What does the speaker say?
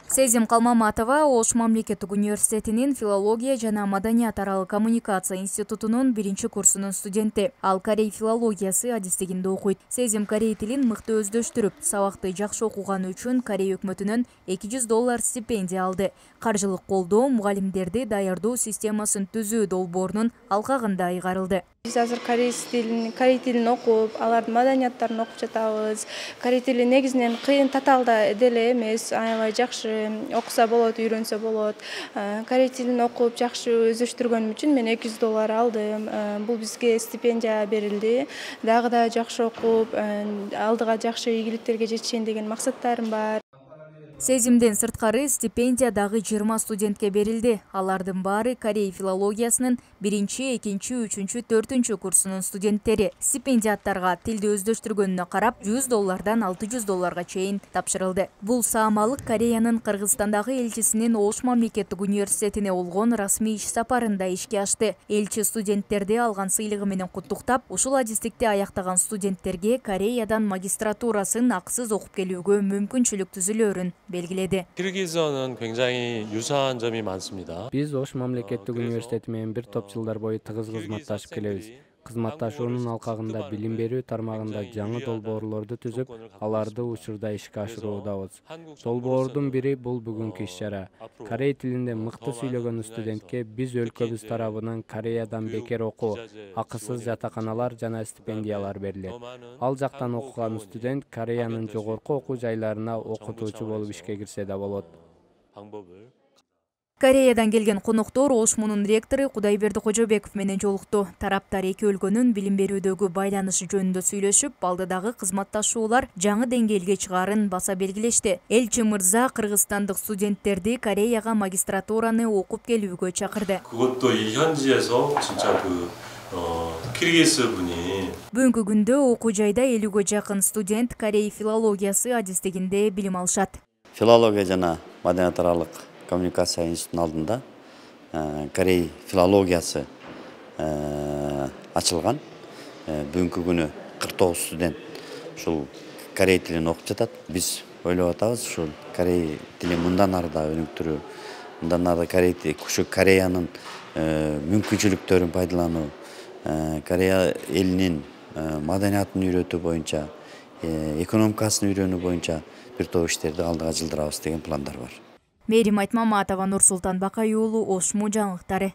Сезим Калмаматова Ош мамлекеттик университетинин филология жана маданият аралык коммуникация институтунун 1-курсунун студенти. Ал корей филологиясы адистигинде окуйт. Сезим корей тилин мыкты өздөштүрүп, сабакты жакшы окуганы үчүн Корей өкмөтүнөн $200 стипендия алды. Каржылык колдоо мугалимдерди даярдоо системасын түзүү долбоорунун алкагында айгарылды. Биз азыр корей тилин окуп, алардын маданияттарын окуп жатабыз. Корей тили негизинен кыйын, татаал да деле эмес, аябай жакшы окуса болот, үйрөнсө болот. Корей тилин окуп жакшы өздөштүргөнүм үчүн мен $200 алдым. Бул бизге стипендия берилди. Дагы да жакшы окуп, алдыга жакшы ийгиликтерге жетишен деген максаттарым бар. Сезимден сырткары стипендия дагы 20 студентке берилди. Алардын баары корей филологиясынын 1, 2, 3, 4 курсунун студенттери. Стипендиаттарга тилди өздөштүргөнүнө карап $100 $600 чейин тапшырылды. Бул саамалык Кореянын Кыргызстандагы элчисинин Ош мамлекеттик университетине болгон расмий иш сапарында ишке ашты. Элчи студенттерди алган сыйлыгы менен куттуктап, ушул адистикти аяктаган студенттерге Кореядан магистратурасын акысыз окуп келүүгө мүмкүнчүлүк түзүлөөрүн белгиледи. Кыргызстандын 굉장히 유사한 점이 많습니다. Биз Ош мамлекеттик университети менен бир топ жылдар бою тыгыз кызматташып келебиз. Кызматташуунун алкагында билим берүү тармагында жаңы долбоорлорду түзүп, аларды учурда ишке ашыруудабыз. Долбоордун бири бул бүгүнкү иш-чара. Корей тилинде мыкты сүйлөгөн студентке биз өлкөбүз тарабынан Кореядан бекер окуу, акысыз жатаканалар жана стипендиялар берилет. Ал жактан окуган студент Кореянын жогорку окуу жайларына окутуучу болуп ишке кирсе да болот. Кореядан келген коноктор Ош мунун ректору Кудайберди Кожобеков менен жолукту. Тараптар эки өлкөнүн билим берүүдөгү байланышы жөнүндө сүйлөшүп, алдыдагы кызматташуулар жаңы деңгээлге чыгаарын баса белгилешти. Элчи мырза кыргызстандык студенттерди Кореяга магистратураны окуп келүүгө чакырды. 그것도 이 현지에서 진짜 киргиз 분이 Бүгүнкү күндө окуу жайда 50ге жакын студент корей филологиясы адистигинде билим алышат. Филология жана маданият аралык коммуникация институтунун алдында корей филологиясы ачылган. Бүгүнкү күнү 49 студент ушул корей тилин окуп жатат. Биз ойлоп атабыз ушул корей тилин мындан ары да өнүктүрүү, мындан ары ушу Кореянын мүмкүнчүлүктөрүн пайдалануу, Корея элинин маданиятын үйрөтүү боюнча, экономикасын үйрөнүү боюнча бир топ иштерди алдыга жылдырабыз деген пландар бар. Мээрим Айтмаматова, Нурсултан Бакай уулу, Ош жаңылыктары.